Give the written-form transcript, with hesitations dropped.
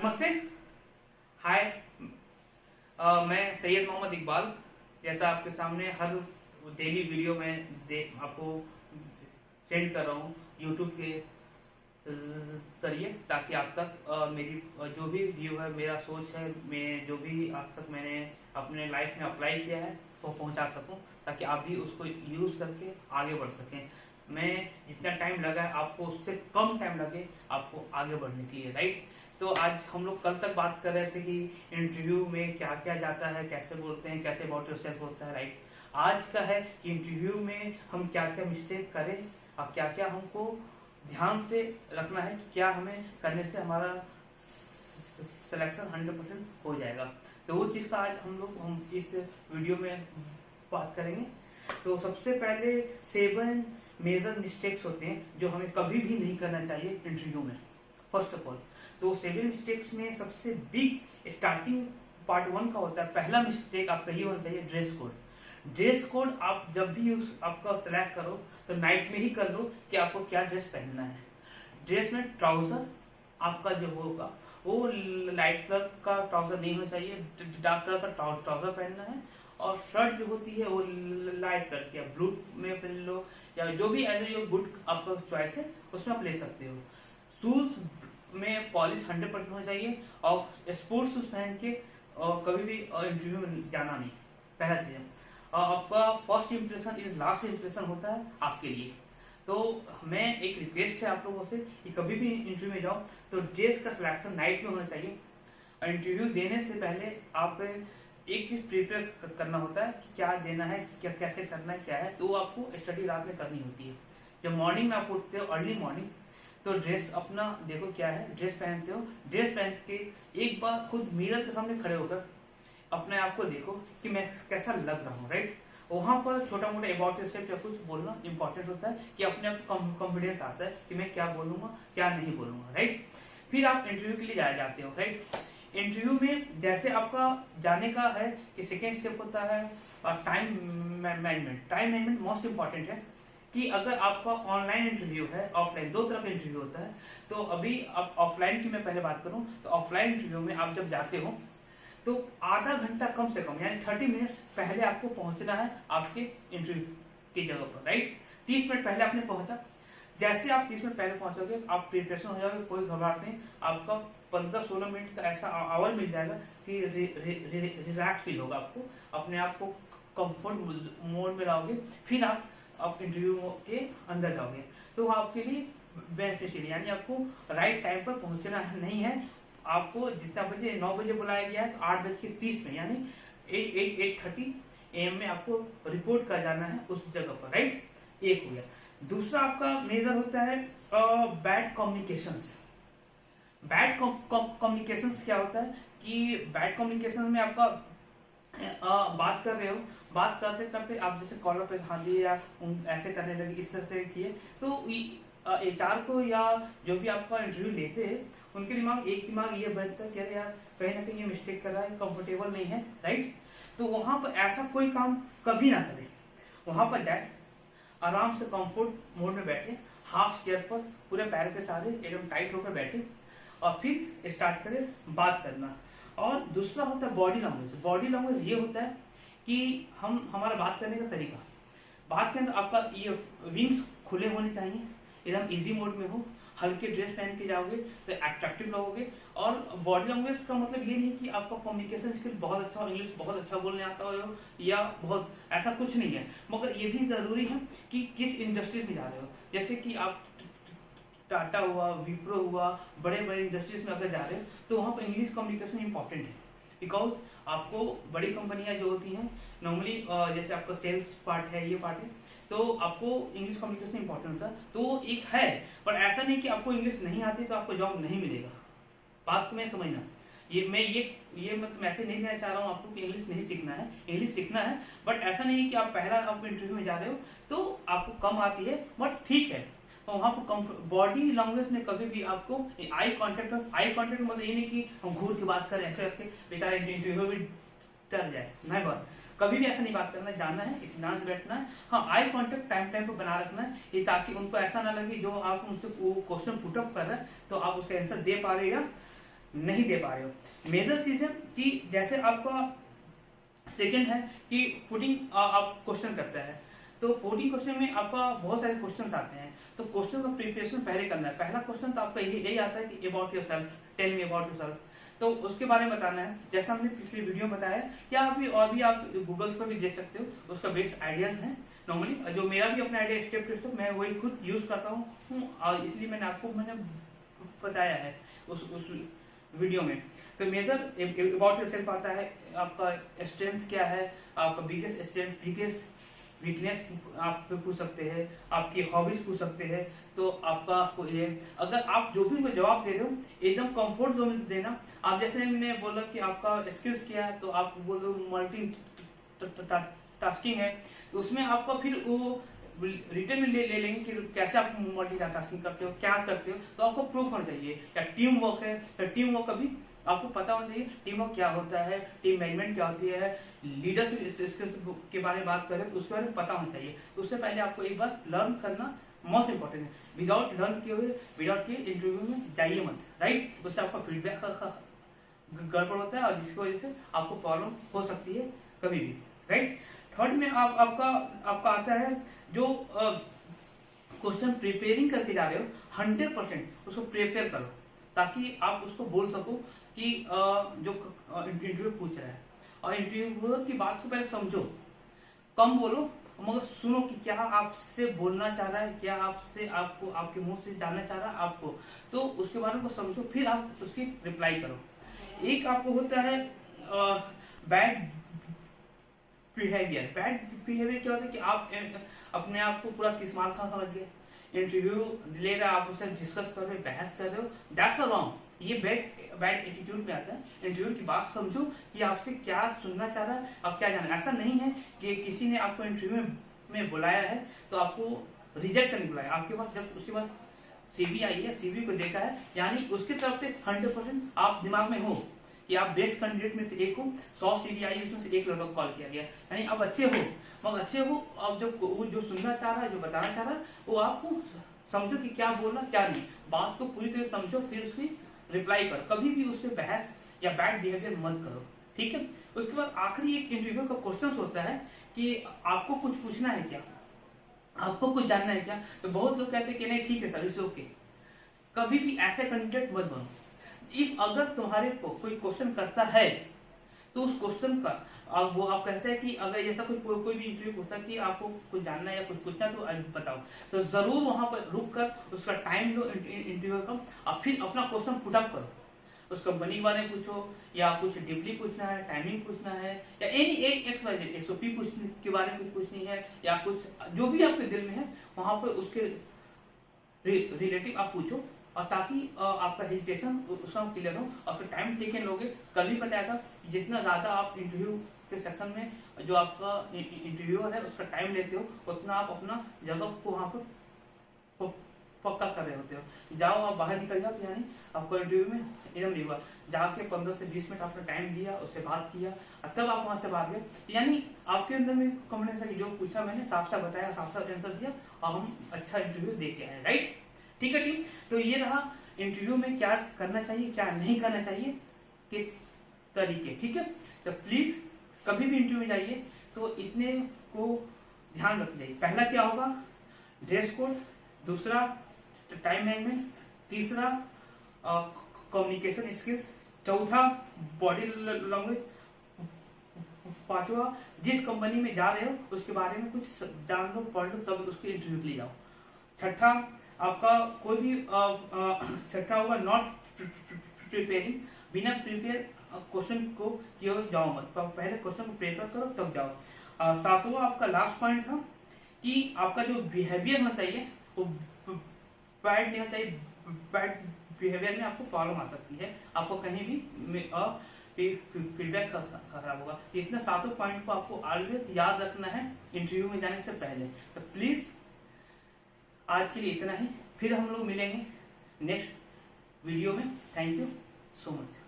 नमस्ते। हाय। मैं सैयद मोहम्मद इकबाल। जैसा आपके सामने हर डेली वीडियो में आपको सेंड कर रहा हूँ यूट्यूब के जरिए, ताकि आप तक मेरी जो भी व्यू है, मेरा सोच है, मैं जो भी आज तक मैंने अपने लाइफ में अप्लाई किया है वो पहुंचा सकूं, ताकि आप भी उसको यूज करके आगे बढ़ सकें। मैं जितना टाइम लगा है आपको उससे कम टाइम लगे आपको आगे बढ़ने के लिए, राइट। तो आज हम लोग कल तक बात कर रहे थे कि इंटरव्यू में क्या क्या जाता है, कैसे बोलते हैं, कैसे अबाउट योरसेल्फ होता है, राइट। आज का है कि इंटरव्यू में हम क्या क्या मिस्टेक करें और क्या क्या हमको ध्यान से रखना है कि क्या हमें करने से हमारा सिलेक्शन 100% हो जाएगा। तो वो चीज़ का आज हम इस वीडियो में बात करेंगे। तो सबसे पहले 7 मेजर मिस्टेक्स होते हैं जो हमें कभी भी नहीं करना चाहिए इंटरव्यू में। फर्स्ट ऑफ ऑल, तो 7 मिस्टेक्स में सबसे बिग स्टार्टिंग पार्ट 1 का होता है। पहला मिस्टेक आपका ये होना चाहिए ड्रेस कोड। ड्रेस कोड आप जब भी आपका सेलेक्ट करो तो नाइट में ही कर लो कि आपको क्या ड्रेस पहनना है। ड्रेस में ट्राउजर आपका जो होगा वो लाइट कलर का ट्राउजर नहीं होना चाहिए, डार्क कलर का ट्राउजर पहनना है। और शर्ट जो होती है वो लाइट कलर की, ब्लू में पहन लो या जो भी एज योर गुड आपका चॉइस है उसमें आप ले सकते हो। शूज में पॉलिश 100% होना चाहिए और स्पोर्ट्स शूज पहन के कभी भी इंटरव्यू में जाना नहीं। पहला चीज आपका first impression is last impression होता है आपके लिए। तो मैं एक रिक्वेस्ट है आप लोगों से कि कभी भी इंटरव्यू में जाओ तो ड्रेस का सिलेक्शन नाइट में होना चाहिए। इंटरव्यू देने से पहले आप एक चीज प्रिपेयर करना होता है कि क्या देना है, क्या कैसे करना है, क्या है, तो आपको स्टडी रात में करनी होती है। जब मॉर्निंग में आप उठते हो अर्ली मॉर्निंग तो ड्रेस अपना देखो क्या है, ड्रेस पहनते हो, ड्रेस पहन के एक बार खुद मिरर के सामने खड़े होकर अपने आप को देखो कि मैं कैसा लग रहा हूँ, राइट। वहां पर छोटा मोटा अबाउट योरसेल्फ या कुछ बोलना इंपॉर्टेंट होता है कि अपने आप को कॉन्फिडेंस आता है कि मैं क्या बोलूंगा क्या नहीं बोलूंगा, राइट। फिर आप इंटरव्यू के लिए जाते हो, राइट। इंटरव्यू में जैसे आपका जाने का है कि सेकेंड स्टेप होता है time management. Time management most important है कि अगर आपका ऑनलाइन इंटरव्यू है, ऑफलाइन, दो तरह का इंटरव्यू होता है। तो अभी आप ऑफलाइन की मैं पहले बात करूं तो ऑफलाइन इंटरव्यू में आप जब जाते हो तो आधा घंटा कम से कम यानी 30 मिनट्स पहले आपको पहुंचना है आपके इंटरव्यू की जगह पर, राइट। 30 मिनट पहले आपने पहुंचा, जैसे आप 30 मिनट पहले पहुंचोगे आप प्रिपरेशन हो जाओगे, कोई घबराहट नहीं। आपका 15-16 मिनट का ऐसा आवर मिल जाएगा कि रिलैक्स फील होगा, आपको अपने आप को कंफर्ट मोड में लाओगे। फिर आप इंटरव्यू के अंदर जाओगे तो आपके लिए बेनिफिशियल, यानी आपको राइट टाइम पर पहुंचना नहीं है। आपको जितना बजे 9 बजे बुलाया गया है तो 8:30 में यानी 8:30 AM में आपको रिपोर्ट कर जाना है उस जगह पर, राइट। एक हो गया। दूसरा आपका मेजर होता है बैड कम्युनिकेशंस। बैड कम्युनिकेशंस क्या होता है कि बैड कम्युनिकेशन में आपका बात कर रहे हो, बात करते करते आप जैसे कॉलर पे हाथ दिए या ऐसे करने लगे, इस तरह से किए तो HR को या जो भी आपका इंटरव्यू लेते हैं उनके दिमाग ये बनता है कि अरे यार कहीं ना कहीं ये मिस्टेक कर रहा है, कंफर्टेबल नहीं है, राइट। तो वहां पर ऐसा कोई काम कभी ना करें। वहां पर जाए आराम से कंफर्ट मोड में बैठे, हाफ चेयर पर पूरे पैर के सारे एकदम टाइट होकर बैठे और फिर स्टार्ट करें बात करना। और दूसरा होता है बॉडी लैंग्वेज। बॉडी लैंग्वेज ये होता है कि हमारा बात करने का तरीका, बात के अंदर आपका ये विंग्स खुले होने चाहिए, एकदम इजी मोड में हो, हल्के ड्रेस पहन के जाओगे तो अट्रैक्टिव लगोगे। और बॉडी लैंग्वेज का मतलब ये नहीं कि आपका कम्युनिकेशन स्किल बहुत अच्छा हो, इंग्लिश बहुत अच्छा बोलने आता हो या बहुत, ऐसा कुछ नहीं है। मगर ये भी जरूरी है कि किस इंडस्ट्रीज में जा रहे हो। जैसे कि आप टाटा हुआ, विप्रो हुआ, बड़े बड़े इंडस्ट्रीज में अगर जा रहे हो तो वहां पर इंग्लिश कम्युनिकेशन इंपॉर्टेंट है। बिकॉज आपको बड़ी कंपनियां जो होती हैं नॉर्मली जैसे आपका सेल्स पार्ट है, ये पार्ट है, तो आपको इंग्लिश कम्युनिकेशन इंपॉर्टेंट होता है। तो एक है, पर ऐसा नहीं कि आपको इंग्लिश नहीं आती तो आपको जॉब नहीं मिलेगा। बात को मैं समझना, ये मतलब मैसेज नहीं देना चाह रहा हूँ आपको कि इंग्लिश नहीं सीखना है, इंग्लिश सीखना है। बट ऐसा नहीं है कि आप पहला आप इंटरव्यू में जा रहे हो तो आपको कम आती है, बट ठीक है। तो वहां पर बॉडी लैंग्वेज में कभी भी आपको आई कांटेक्ट मतलब ये नहीं कि हम घूर के बात करें ऐसे करके बेचारा इंटरव्यू भी डर जाए, नहीं बात। कभी भी ऐसा नहीं बात करना, जाना है, इत्मीनान से बैठना है। हाँ, आई कांटेक्ट टाइम पे बना रखना है, ये ताकि उनको ऐसा ना लगे जो आप उनसे क्वेश्चन पुटअप कर रहे हैं तो आप उसका आंसर दे पा रहे हो या नहीं दे पा रहे हो। मेजर चीज है कि जैसे आपका सेकंड है कि पुटिंग आप क्वेश्चन करता है, तो पुटिंग क्वेश्चन में आपका बहुत सारे क्वेश्चन आते हैं, तो क्वेश्चन का प्रिपरेशन पहले करना है। पहला क्वेश्चन तो आपका यही आता है कि about yourself, tell me about yourself, तो उसके बारे में बताना है। जैसा हमने पिछली वीडियो में बताया, या अभी और भी आप गूगल्स पर भी देख सकते हो, उसका बेस्ट आइडियाज हैं। नॉर्मली जो मेरा भी अपना आइडिया स्टेप टू स्टेप मैं वही खुद यूज करता हूँ, और इसलिए मैंने बताया है उस वीडियो में। तो मेजर अबाउट योरसेल्फ आता है, आपका स्ट्रेंथ क्या है, आपका बिगेस्ट स्ट्रेंथ, बिगेस्ट वीकनेस आप पूछ सकते हैं, आपकी हॉबीज पूछ सकते हैं। तो आपका ये अगर आप जो भी उनको जवाब दे रहे हो एकदम कंफर्ट जोन में देना। आप जैसे मैंने बोला कि आपका स्किल्स क्या है, तो आप बोल रहे हो मल्टी टास्किंग है, तो उसमें आपका फिर वो रिटर्न में ले लेंगे कि कैसे आप मल्टीटास्किंग करते हो, क्या करते हो, तो आपको प्रूफ होना चाहिए। या टीम वर्क है, तो टीम वर्क का भी आपको पता होना चाहिए, टीम वर्क क्या होता है, टीम मैनेजमेंट क्या होती है, लीडरशिप स्किल्स के बारे में बात करें तो उसके बारे में पता होना चाहिए। तो उससे पहले आपको एक बार लर्न करना मोस्ट इंपॉर्टेंट है। विदाउट लर्न किए हुए, विदाउट किए इंटरव्यू में जाइए मत, राइट। उससे आपका फीडबैक गड़बड़ होता है और जिसकी वजह से आपको प्रॉब्लम हो सकती है कभी भी, राइट। थर्ड में आपका आता है जो क्वेश्चन प्रिपेयरिंग करके जा रहे हो, 100% उसको प्रिपेयर करो, ताकि आप उसको बोल सको कि जो इंटरव्यू पूछ रहा है, और इंटरव्यूअर की बात को पहले समझो, कम बोलो मगर सुनो कि क्या आपसे बोलना चाह रहा है, क्या आपसे आपको आपके मुंह से जानना चाह रहा है आपको, तो उसके बारे में समझो, फिर आप उसकी रिप्लाई करो। एक आपको होता है बैड बिहेवियर। बैड बिहेवियर क्या होता है कि आप अपने आप को पूरा किस्मान खां समझ गए, इंटरव्यू ले रहे आप उससे डिस्कस कर रहे हो, बहस कर रहे हो, दैट्स रॉन्ग। ये बैड एटीट्यूड में आता है। इंटरव्यू की बात समझो कि आपसे क्या सुनना चाह रहा है और क्या जानना। ऐसा नहीं है कि किसी ने आपको इंटरव्यू में बुलाया है तो आपको रिजेक्ट करने बुलाया, आपके पास जब उसके बाद सीवी आई है, सीवी को देखा है, यानी उसकी तरफ से 100% आप दिमाग में हो कि आप बेस्ट कैंडिडेट में से एक हो। 100 सीवी आई, उसमें से एक लड़का को कॉल किया गया, यानी आप अच्छे हो। मगर अच्छे हो, अब जब वो जो सुनना चाह रहा है, जो बताना चाह रहा है, वो आपको समझो कि क्या बोलना क्या नहीं, बात को पूरी तरह समझो, फिर उसकी रिप्लाई करो। कभी भी उससे बहस या बैड बिहेवियर मत करो, ठीक है। उसके बाद आखिरी एक इंटरव्यू का क्वेश्चन होता है कि आपको कुछ पूछना है क्या, आपको कुछ जानना है क्या। तो बहुत लोग कहते हैं कि नहीं ठीक है सर, इट्स ओके। कभी भी ऐसे कैंडिडेट मत बनो। इफ अगर तुम्हारे को कोई क्वेश्चन करता है तो उस क्वेश्चन का अब वो आप कहते हैं कि अगर ऐसा कोई भी इंटरव्यू पूछता है कि आपको कुछ जानना है या कुछ पूछना है तो बताओ, तो जरूर वहां पर रुक कर उसका टाइम लो इंटरव्यू का, और फिर अपना क्वेश्चन पुटअप करो। उस कंपनी के बारे में पूछो, या कुछ डीपली पूछना है, टाइमिंग पूछना है, या एनी एसओपी के बारे में कुछ पूछनी है, या कुछ जो भी आपके दिल में है वहां पर उसके रिलेटिव आप पूछो, और ताकि आपका हेजिटेशन उसका क्लियर हो, और फिर टाइम टेकन लोगे। कल भी बताया था कि जितना ज्यादा आप इंटरव्यू के सेक्शन में जो आपका इंटरव्यूअर है उसका टाइम लेते हो, उतना आप अपना जगह को वहां पर पक्का कर रहे होते हो। जाओ आप बाहर निकल जाओ, यानी आपको इंटरव्यू में एकदम नहीं हुआ, जाके 15 से 20 मिनट आपने टाइम दिया, उससे बात किया, तब आप वहां से बाहर गए, यानी आपके अंदर में कॉन्फिडेंस, जो पूछा मैंने साफ साफ बताया, साफ साफ आंसर दिया, और हम अच्छा इंटरव्यू दे के आए, राइट। ठीक है टीम, तो ये रहा इंटरव्यू में क्या करना चाहिए, क्या नहीं करना चाहिए के तरीके, ठीक है। तो प्लीज कभी भी इंटरव्यू में जाइए तो इतने को ध्यान रख जाइए। पहला क्या होगा, ड्रेस कोड, दूसरा टाइम मैनेजमेंट, तीसरा कम्युनिकेशन स्किल्स, चौथा बॉडी लैंग्वेज, पांचवा जिस कंपनी में जा रहे हो उसके बारे में कुछ जान लो, पढ़ लो, तब उसके इंटरव्यू के लिए जाओ। छठा आपका कोई भी छठा होगा नॉट प्रिपेयरिंग, बिना प्रिपेयर क्वेश्चन को किए जाओ मत, पहले क्वेश्चन को प्रिपेयर करो तब जाओ। सातवां आपका लास्ट पॉइंट था कि आपका जो बिहेवियर होना चाहिए वो बैड नहीं होना चाहिए। बैड बिहेवियर में आपको प्रॉब्लम आ सकती है, आपको कहीं भी फीडबैक खराब होगा। इतना सातों पॉइंट को आपको ऑलवेज याद रखना है इंटरव्यू में जाने से पहले। तो प्लीज आज के लिए इतना ही, फिर हम लोग मिलेंगे नेक्स्ट वीडियो में। Thank you so much.